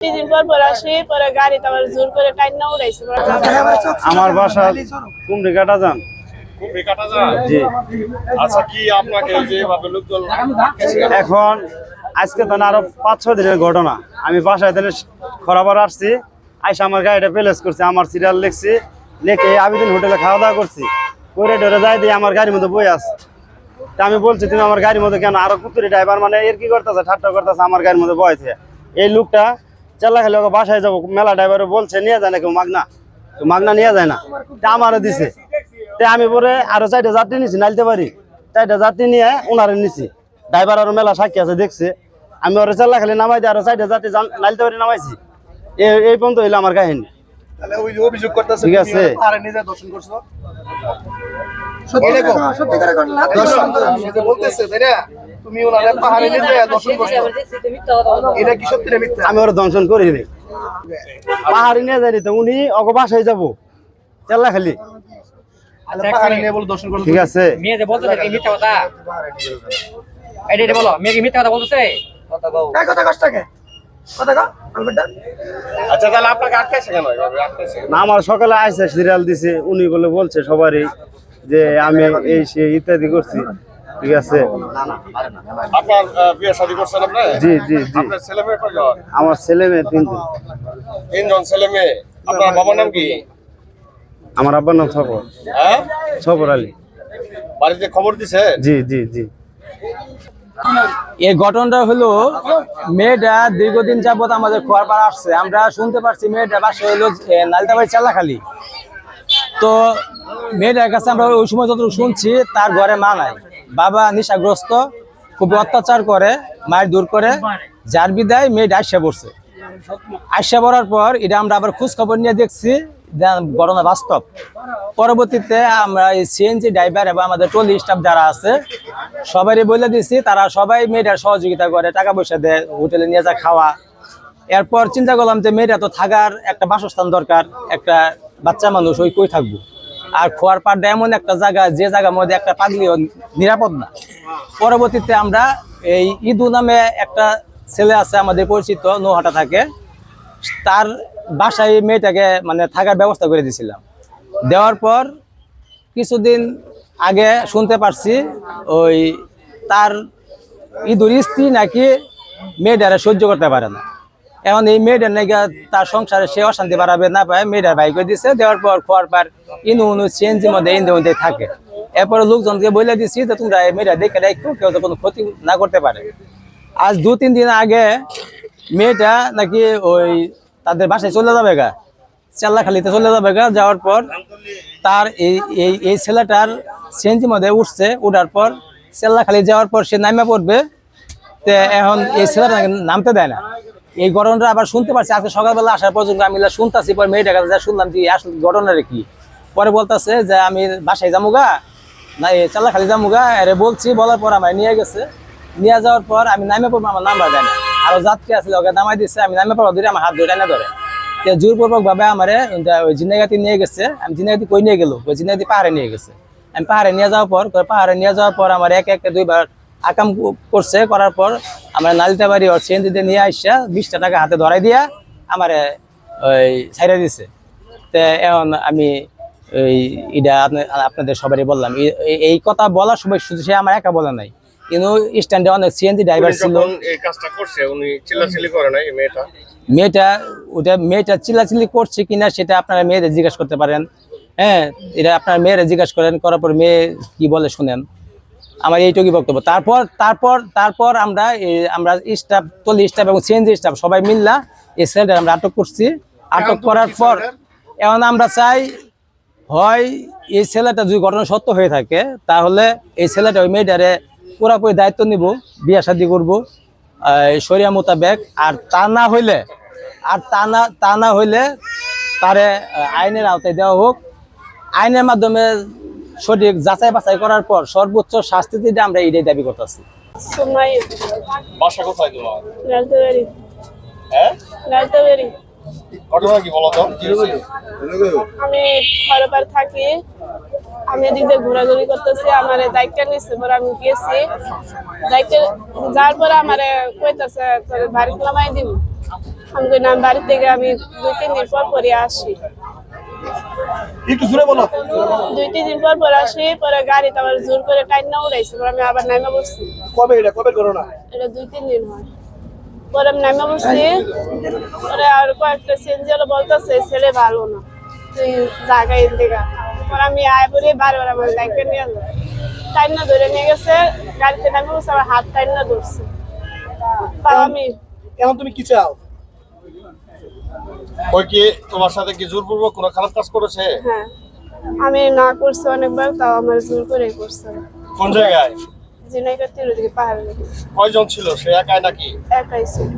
দিন পর আসি, পরে গাড়িতে আবার জোর করে টাইম না উড়াইছে। আমার বাসা কুমড়ি কাটা যান। জি। আচ্ছা, কি আপনাকে যেভাবে লোকজন এখন আজকে তো আরো 5-6 দিনের ঘটনা। আমি বাসায় তাহলে খরাবার আসছি, আইসা আমার গাড়িটা প্লেস করছি, আমার সিরিয়াল লিখছি, লিখে আবেদিন হোটেলে খাওয়া দাওয়া করছি, করে ডরে যাই দিয়ে আমার গাড়ির মধ্যে বই আছে। তা আমি বলছি তুমি আমার গাড়ির মধ্যে কেন? আরো কুতুরি ড্রাইভার মানে এর কি করতেছে, ঠাট্টা করতেছে আমার গাড়ির মধ্যে বয়েছে। এই লোকটা চেল্লা খালি ওকে বাসায় যাবো, মেলা ড্রাইভারও বলছে নিয়ে যায় না কেউ মাগনা, কেউ মাগনা নিয়ে যায় না, তা আমারও দিছে। তে আমি পরে আরো 4টা যাত্রী নিছি, নাইলতে পারি 4টা যাত্রী নিয়ে ওনারে নিছি। ড্রাইভার আরো মেলা সাক্ষী আছে দেখছে। আমি ওরে চেল্লা খালি নামাই দিয়ে আরো 4টা যাত্রী নাইলতে পারি নামাইছি। এই পর্যন্ত হইলো আমার কাহিনী। তাহলে ওই যে অভিযোগ করতেছে ঠিক আছে, আরে নিজে দর্শন করছো সত্যি করে ঘটনা দর্শন বলতেছে তাই না? তুমি ওনারে পাহাড়ে নিজে দর্শন করছো, এটা কি সত্যি না মিথ্যা? আমি ওরা দংশন করি নি, পাহাড়ি নিয়ে যাইনি তো, উনি ওকে বাসায় যাবো চেল্লা খালি। পাহাড়ে নিয়ে বলে দর্শন করছো, ঠিক আছে। মেয়ে যে বলতেছে কি মিথ্যা কথা, এটা বলো, মেয়ে কি মিথ্যা কথা বলতেছে? কথা কও, কাই কথা কষ্টকে কথা কও আলবেটা। আচ্ছা, তাহলে আপনাকে আটকাইছে কেন? এভাবে আটকাইছে না, আমার সকালে আইসা সিরিয়াল দিছে, উনি বলছে সবারই যে আমি এই সে ইত্যাদি করছি। ঠিক আছে। আপনার বিয়ে শাদী করছেন আপনি? জি জি জি। আপনার ছেলে মেয়ে কয়জন? আমার ছেলে মেয়ে 3জন। 3জন ছেলে মেয়ে। আপনার বাবার নাম কি? আমার আব্বার নাম সফর। হ্যাঁ, সফর আলী। বাড়িতে খবর দিছে? জি জি জি। এই ঘটনাটা হলো, মেয়েটা দীর্ঘদিন যাবত আমাদের খোয়ারপাড় আসছে, আমরা শুনতে পারছি মেয়েটা বাসা হলো নালিতাবাড়ি চাল্লাখালি। তো মেয়েটার কাছে আমরা ওই সময় যতটুকু শুনছি, তার ঘরে মা নাই, বাবা নেশাগ্রস্ত, খুবই অত্যাচার করে, মায়ের দূর করে, যার বিদায় মেয়েটা আসা পড়ছে। আসা পড়ার পর এটা আমরা আবার খোঁজ খবর নিয়ে দেখছি ঘটনা বাস্তব। পরবর্তীতে আমরা এই সিএনজি ড্রাইভার এবং আমাদের ট্রলি স্টাফ যারা আছে সবারই বলে দিচ্ছি, তারা সবাই মেয়েটার সহযোগিতা করে, টাকা পয়সা দেয়, হোটেলে নিয়ে যা খাওয়া। এরপর চিন্তা করলাম যে মেয়েটা তো থাকার একটা বাসস্থান দরকার, একটা বাচ্চা মানুষ ওই কই থাকবো। আর খোয়ারপাড়টা এমন একটা জায়গা, যে জায়গার মধ্যে একটা পাগলিও নিরাপদ না। পরবর্তীতে আমরা এই ইদু নামে একটা ছেলে আছে আমাদের পরিচিত, নৌহাটা থাকে, তার বাসায় মেয়েটাকে মানে থাকার ব্যবস্থা করে দিয়েছিলাম। দেওয়ার পর কিছুদিন আগে শুনতে পারছি ওই তার ইদুর স্ত্রী নাকি মেয়েটারে সহ্য করতে পারে না। এখন এই মেয়েটার নাকি তার সংসারে সে অশান্তি বাড়াবে না পায়, মেয়েটার ভাই করে দিচ্ছে। দেওয়ার পর খোয়ার পর ইনু সিএনজির মধ্যে মধ্যে থাকে। এরপরে লোকজনকে বলে দিচ্ছি যে তোমরা এই মেয়েটা দেখে রাখো, কেউ তো কোনো ক্ষতি না করতে পারে। আজ 2-3 দিন আগে মেয়েটা নাকি ওই তাদের বাসায় চলে যাবে গা, চাল্লাখালিতে চলে যাবে গা। যাওয়ার পর তার এই ছেলেটার সিএনজির মধ্যে উঠছে, উঠার পর চাল্লাখালি যাওয়ার পর সে নামে পড়বে। তো এখন এই ছেলেটা নামতে দেয় না। এই ঘটনাটা আবার শুনতে পারছি আজকে সকালবেলা আসার পর্যন্ত আমি শুনতেছি। পরে মেয়েটার কাছে যা শুনলাম যে আসলে ঘটনাটা কি, পরে বলতেছে যে আমি বাসায় যামুগা না, এই চাল্লাখালি যামুগা। আরে বলছি, বলার পর আমার নিয়ে গেছে। নিয়ে যাওয়ার পর আমি নামে পড়বো, আমার নাম্বার দেয় না। আরো যাত্রী আসলে ওকে নামাই দিচ্ছে, আমি নামে পড়া ধরে আমার হাত ধরে না ধরে জোরপূর্বক ভাবে আমার ওই জিন্নাগাতি নিয়ে গেছে। আমি জিন্নাগাতি কই নিয়ে গেল, ওই জিন্নাগাতি পাহাড়ে নিয়ে গেছে। আমি পাহাড়ে নিয়ে যাওয়ার পর আমার এক 2বার আকাম করছে। করার পর আমরা নালিতাবাড়ি ওর সিএনজিতে নিয়ে আসা 20টা টাকা হাতে ধরাই দিয়া আমার ওই ছাইড়া দিছে। তো এখন আমি ওই এটা আপনাদের সবারই বললাম। এই কথা বলার সময় শুধু সে আমার একা বলে নাই, কিন্তু স্ট্যান্ডে অনেক সিএনজি ড্রাইভার ছিল। এই কাজটা করছে উনি চিল্লাচিল্লি করে নাই মেয়েটা চিল্লাচিল্লি করছে কিনা সেটা আপনারা মেয়েদের জিজ্ঞাসা করতে পারেন। হ্যাঁ, এটা আপনারা মেয়েরা জিজ্ঞাসা করেন, করার পর মেয়ে কি বলে শুনেন। আমার এইটুকুই বক্তব্য। তারপর আমরা স্টাফ, ট্রলি স্টাফ এবং সিএনজি স্টাফ সবাই মিললা এই ছেলেটা আমরা আটক করছি। আটক করার পর এখন আমরা চাই, হয় এই ছেলেটা যদি ঘটনা সত্য হয়ে থাকে তাহলে এই ছেলেটা ওই মেয়েটারে পুরোপুরি দায়িত্ব নিব, বিয়ে শাদী করবো শরিয়া মোতাবেক। আর তা না হইলে তারে আইনের আওতায় দেওয়া হোক। আইনের মাধ্যমে সঠিক যাচাই বাছাই করার পর সর্বোচ্চ শাস্তি দিতে আমরা এটাই দাবি করতেছি। বাসা কোথায় তোমার? লালতাবাড়ি। হ্যাঁ, লালতাবাড়ি। ঘটনা কি বলো তো? আমি খরপাড় থাকি, আমি এদিক দিয়ে ঘোরাঘুরি করতেছি। আমার দায়িত্ব নিচ্ছে, পরে আমি গেছি দায়িত্ব যার পরে আমার কইতেছে তোর বাড়ি নামাই দিবি। আমি কইলাম বাড়ি থেকে আমি 2-3 দিন পর পরে আসি। একটু জোরে বলো। 2-3 দিন পর পর আসি, পরে গাড়িতে আবার জোর করে টাইনা উড়াইছে, পরে আমি আবার নাইমা বসছি। কবে করো না? এটা 2-3 দিন হয়। পরে আমি নাইমা বসছি, পরে আর কয়েকটা সেঞ্জারও বলতেছে ছেলে ভালো না, তুই জায়গায় দেখা। পরে আমি আয় পরে বারবার আমার ডাইকে নিয়ে গেল, টাইনা ধরে নিয়ে গেছে, গাড়িতে নাইমা বসছে, আমার হাত টাইনা ধরছে। তাও আমি এখন তুমি কি চাও? ওই কি তোমার সাথে কি জোরপূর্বক কোনো খারাপ কাজ করেছে? হ্যাঁ, আমি না করছি অনেকবার, তাও আমার জোর করে করছে। কোন জায়গায়? জিনাইকার তীর ওদিকে পাহাড়ের দিকে কয়জন ছিল, সে একাই নাকি? একাই ছিল।